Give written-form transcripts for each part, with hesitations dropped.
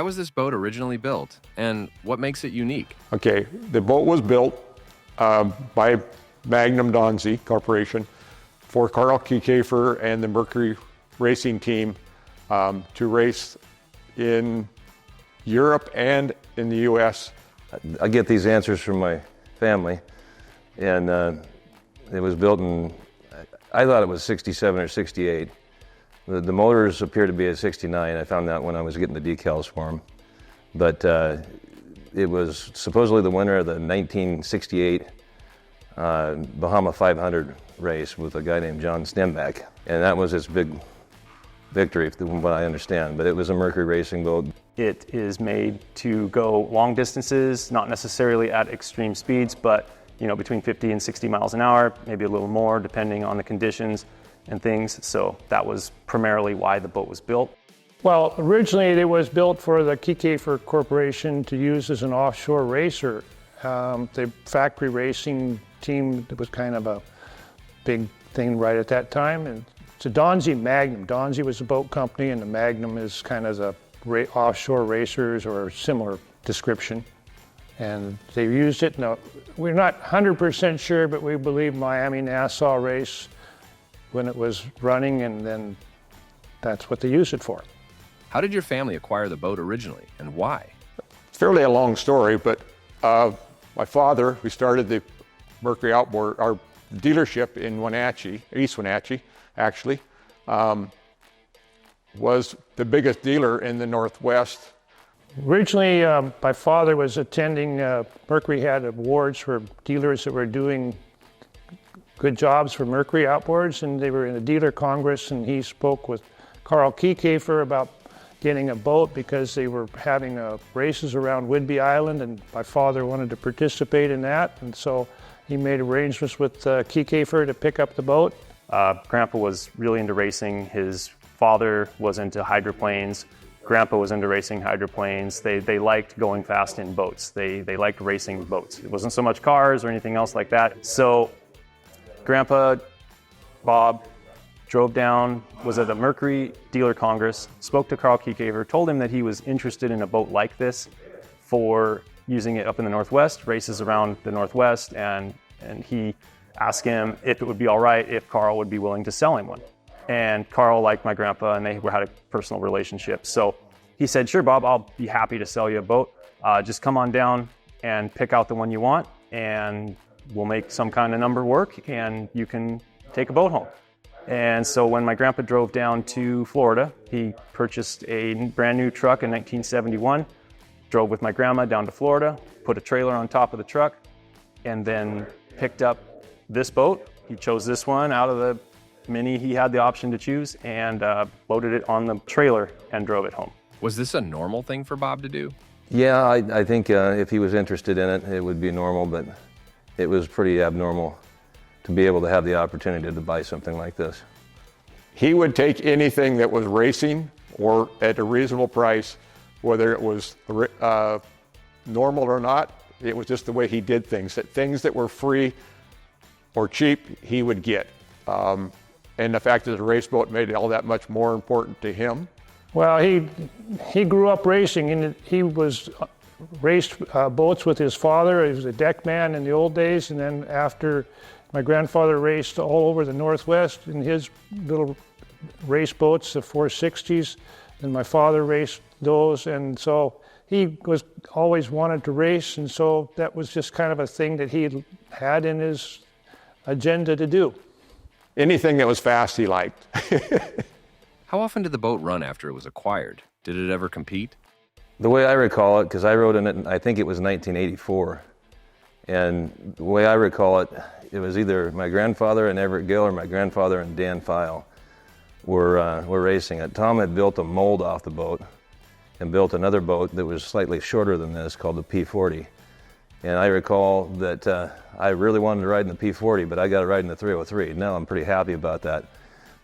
Why was this boat originally built, and what makes it unique? Okay, the boat was built by Magnum-Donzi Corporation for Carl Kiekhaefer and the Mercury racing team to race in Europe and in the U.S. I get these answers from my family, and it was built in, I thought it was 67 or 68. The motors appear to be a 69. I found that when I was getting the decals for them. But it was supposedly the winner of the 1968 Bahama 500 race with a guy named John Stenback. And that was his big victory, from what I understand. But it was a Mercury racing boat. It is made to go long distances, not necessarily at extreme speeds, but between 50 and 60 miles an hour, maybe a little more depending on the conditions and things. So that was primarily why the boat was built. Well, originally it was built for the Kiekhaefer Corporation to use as an offshore racer. The factory racing team was kind of a big thing right at that time. And it's a Donzi Magnum. Donzi was a boat company, and the Magnum is kind of the offshore racers or similar description. And they used it. Now, we're not 100% sure, but we believe Miami-Nassau race when it was running, and then that's what they used it for. How did your family acquire the boat originally, and why? It's fairly a long story, but my father, who started the Mercury Outboard, our dealership in Wenatchee, East Wenatchee, actually, was the biggest dealer in the Northwest. Originally, my father was attending, Mercury had awards for dealers that were doing good jobs for Mercury outboards, and they were in a dealer congress, and he spoke with Carl Kiekhaefer about getting a boat because they were having races around Whidbey Island, and my father wanted to participate in that, and so he made arrangements with Kiekhaefer to pick up the boat. Grandpa was really into racing. His father was into hydroplanes. Grandpa was into racing hydroplanes. They liked going fast in boats. They liked racing boats. It wasn't so much cars or anything else like that. So Grandpa, Bob, drove down, was at the Mercury Dealer Congress, spoke to Carl Kiekhaefer, told him that he was interested in a boat like this for using it up in the Northwest, races around the Northwest, and he asked him if it would be all right if Carl would be willing to sell him one. And Carl liked my grandpa, and they had a personal relationship. So he said, "Sure, Bob, I'll be happy to sell you a boat. Just come on down and pick out the one you want, and we'll make some kind of number work, and you can take a boat home." And so when my grandpa drove down to Florida, he purchased a brand new truck in 1971, drove with my grandma down to Florida, put a trailer on top of the truck, and then picked up this boat. He chose this one out of the many he had the option to choose, and loaded it on the trailer and drove it home. Was this a normal thing for Bob to do? Yeah, I think if he was interested in it, it would be normal, but it was pretty abnormal to be able to have the opportunity to buy something like this. He would take anything that was racing or at a reasonable price, whether it was normal or not. It was just the way he did things. That things that were free or cheap, he would get. And the fact that the race boat made it all that much more important to him. Well, he grew up racing, and he was raced boats with his father. He was a deck man in the old days, and then after my grandfather raced all over the Northwest in his little race boats, the 460s, and my father raced those, and so he was always wanted to race, and so that was just kind of a thing that he had in his agenda to do. Anything that was fast, he liked. How often did the boat run after it was acquired? Did it ever compete? The way I recall it, because I rode in it, I think it was 1984, and the way I recall it, it was either my grandfather and Everett Gill or my grandfather and Dan File were racing it. Tom had built a mold off the boat and built another boat that was slightly shorter than this called the P40. And I recall that I really wanted to ride in the P40, but I got to ride in the 303. Now I'm pretty happy about that.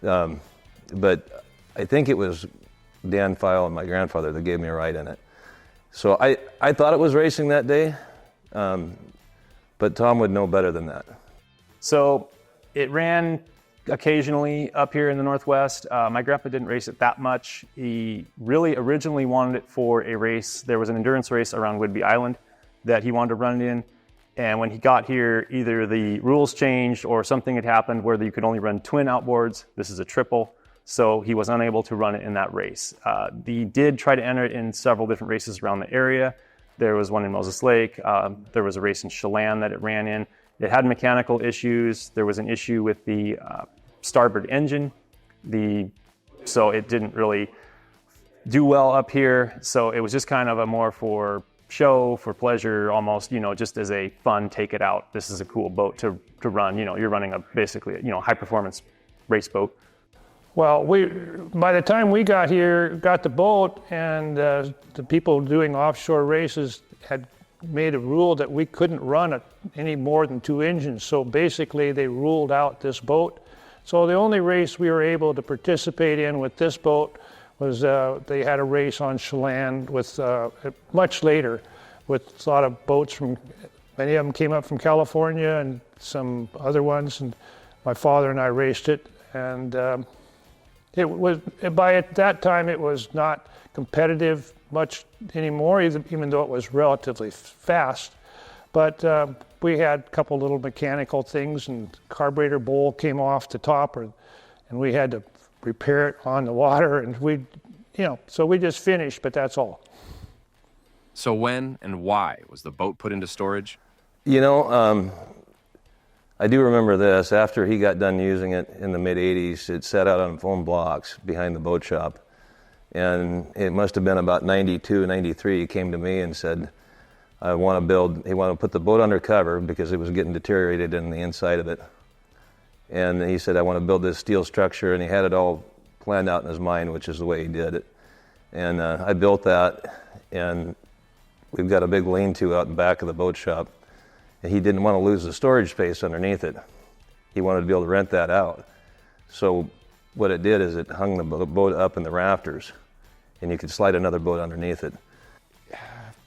But I think it was Dan File and my grandfather that gave me a ride in it. So I thought it was racing that day, but Tom would know better than that. So it ran occasionally up here in the Northwest. My grandpa didn't race it that much. He really originally wanted it for a race. There was an endurance race around Whidbey Island that he wanted to run it in. And when he got here, either the rules changed or something had happened where you could only run twin outboards. This is a triple, so he was unable to run it in that race. He did try to enter it in several different races around the area. There was one in Moses Lake. There was a race in Chelan that it ran in. It had mechanical issues. There was an issue with the starboard engine. So it didn't really do well up here. So it was just kind of a more for show, for pleasure, almost, just as a fun, take it out. This is a cool boat to run. You're running basically a high performance race boat. Well, by the time we got here, got the boat, and the people doing offshore races had made a rule that we couldn't run any more than 2 engines. So basically they ruled out this boat. So the only race we were able to participate in with this boat was they had a race on Chelan with much later with a lot of boats many of them came up from California and some other ones, and my father and I raced it, and by that time it was not competitive much anymore, even though it was relatively fast. But we had a couple little mechanical things, and carburetor bowl came off the top, and we had to repair it on the water, and so we just finished, but that's all. So when and why was the boat put into storage? I do remember this. After he got done using it in the mid-'80s, it sat out on foam blocks behind the boat shop. And it must have been about 92, 93, he came to me and said, he wanted to put the boat under cover because it was getting deteriorated in the inside of it. And he said, I want to build this steel structure, and he had it all planned out in his mind, which is the way he did it. And I built that, and we've got a big lean-to out in the back of the boat shop. And he didn't want to lose the storage space underneath it. He wanted to be able to rent that out. So what it did is it hung the boat up in the rafters, and you could slide another boat underneath it.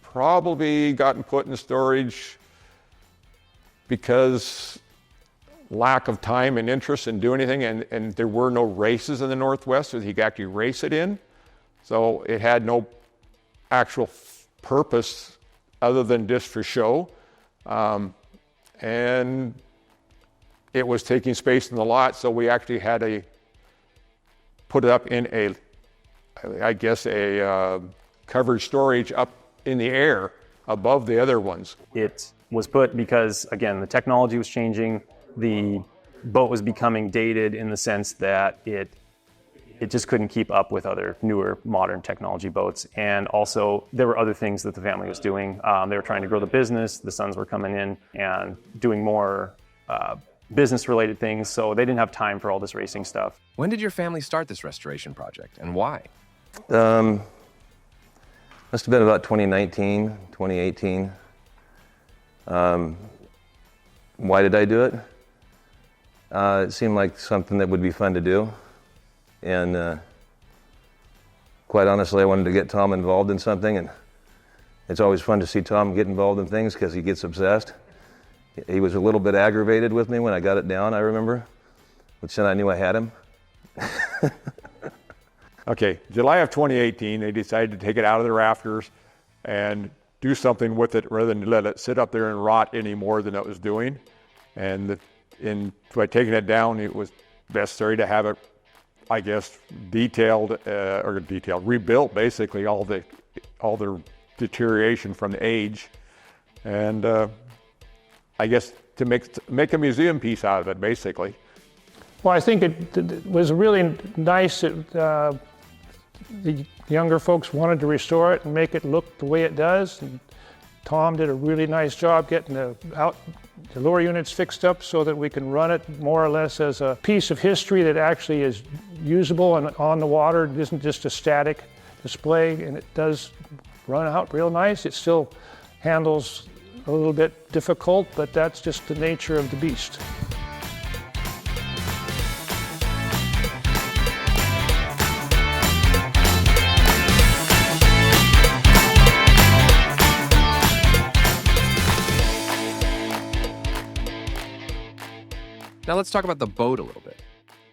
Probably gotten put in storage because lack of time and interest in doing anything, and there were no races in the Northwest that he could actually race it in. So it had no actual purpose other than just for show. And it was taking space in the lot, so we actually had to put it up in a covered storage up in the air above the other ones. It was put because, again, the technology was changing. The boat was becoming dated in the sense that it just couldn't keep up with other newer modern technology boats. And also there were other things that the family was doing. They were trying to grow the business. The sons were coming in and doing more business related things. So they didn't have time for all this racing stuff. When did your family start this restoration project, and why? Must have been about 2019, 2018. Why did I do it? It seemed like something that would be fun to do. And quite honestly, I wanted to get Tom involved in something, and it's always fun to see Tom get involved in things because he gets obsessed. He was a little bit aggravated with me when I got it down, I remember, which then I knew I had him. Okay, July of 2018, they decided to take it out of the rafters and do something with it rather than let it sit up there and rot any more than it was doing. And by taking it down, it was necessary to have it, I guess, rebuilt, basically, all the deterioration from the age. And I guess to make a museum piece out of it, basically. Well, I think it was really nice that the younger folks wanted to restore it and make it look the way it does. And Tom did a really nice job getting the lower units fixed up so that we can run it more or less as a piece of history that actually is usable and on the water. It isn't just a static display, and it does run out real nice. It still handles a little bit difficult, but that's just the nature of the beast. Now let's talk about the boat a little bit.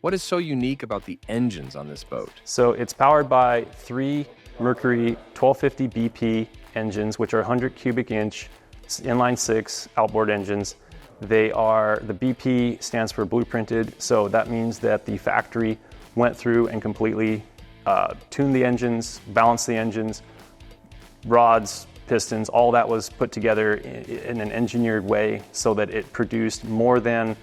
What is so unique about the engines on this boat? So it's powered by 3 Mercury 1250 BP engines, which are 100 cubic inch inline 6 outboard engines. The BP stands for blueprinted, so that means that the factory went through and completely tuned the engines, balanced the engines, rods, pistons, all that was put together in an engineered way so that it produced more than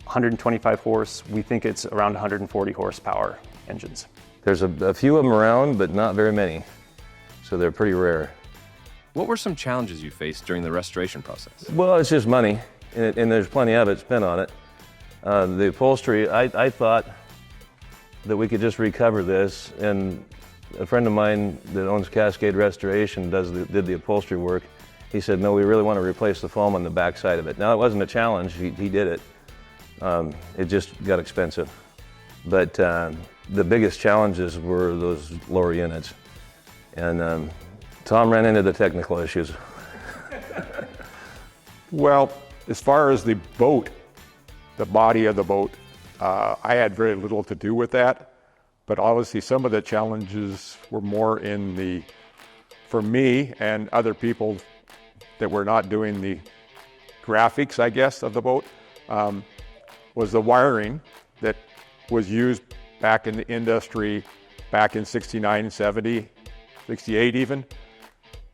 125 horse. We think it's around 140 horsepower engines. There's a few of them around, but not very many, so they're pretty rare. What were some challenges you faced during the restoration process? Well, it's just money, and there's plenty of it spent on it. The upholstery, I thought that we could just recover this, and a friend of mine that owns Cascade Restoration did the upholstery work. He said, no, we really want to replace the foam on the back side of it. Now, it wasn't a challenge, he did it. It just got expensive. But the biggest challenges were those lower units. And Tom ran into the technical issues. Well, as far as the boat, the body of the boat, I had very little to do with that. But obviously some of the challenges were more for me and other people that were not doing the graphics, I guess, of the boat, was the wiring that was used back in the industry back in 69, 70, 68 even,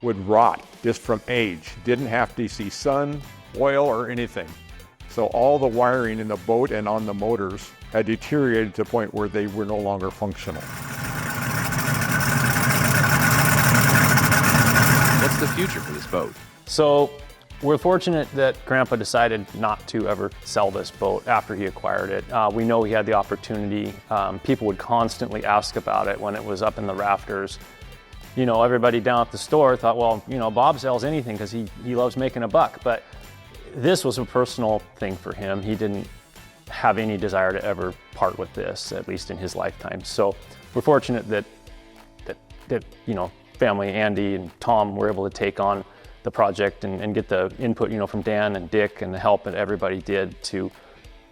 would rot just from age. Didn't have to see sun, oil, or anything. So all the wiring in the boat and on the motors had deteriorated to the point where they were no longer functional. What's the future for this boat? So we're fortunate that Grandpa decided not to ever sell this boat after he acquired it. We know he had the opportunity. People would constantly ask about it when it was up in the rafters. You know, everybody down at the store thought, well, you know, Bob sells anything because he loves making a buck. But this was a personal thing for him. He didn't have any desire to ever part with this, at least in his lifetime. So we're fortunate that you know, family, Andy and Tom, were able to take on the project and get the input, you know, from Dan and Dick and the help that everybody did to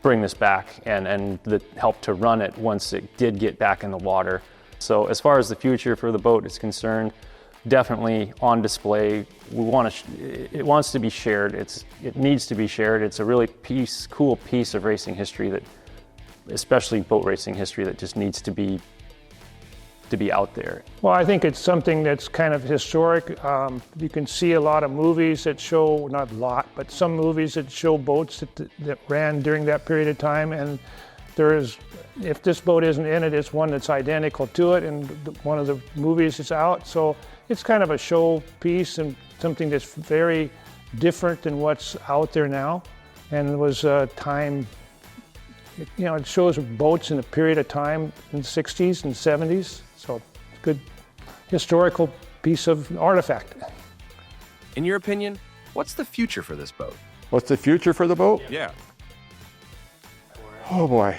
bring this back and the help to run it once it did get back in the water. So as far as the future for the boat is concerned, definitely on display. It wants to be shared. It needs to be shared. It's a really cool piece of racing history that, especially boat racing history, that just needs to be out there. Well, I think it's something that's kind of historic. You can see a lot of movies that show, not a lot, but some movies that show boats that ran during that period of time. And if this boat isn't in it, it's one that's identical to it, and one of the movies is out. So it's kind of a show piece and something that's very different than what's out there now. And it was a time, you know, it shows boats in a period of time in the 60s and 70s. So it's a good historical piece of artifact. In your opinion, what's the future for this boat? What's the future for the boat? Yeah. Oh boy.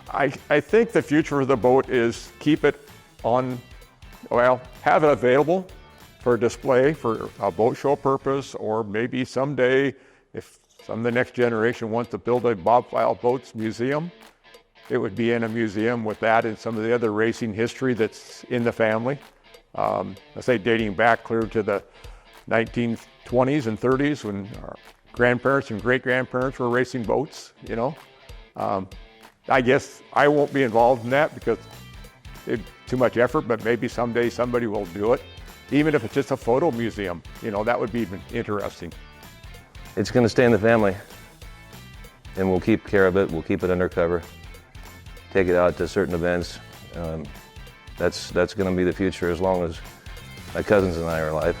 I think the future of the boat is keep it on, well, have it available for display for a boat show purpose, or maybe someday if some of the next generation wants to build a bobfile boats museum, it would be in a museum with that and some of the other racing history that's in the family. I say dating back clear to the 1920s and 30s when our grandparents and great-grandparents were racing boats, you know. I guess I won't be involved in that because it's too much effort, but maybe someday somebody will do it. Even if it's just a photo museum, you know, that would be interesting. It's going to stay in the family, and we'll keep care of it. We'll keep it undercover, take it out to certain events. That's going to be the future as long as my cousins and I are alive.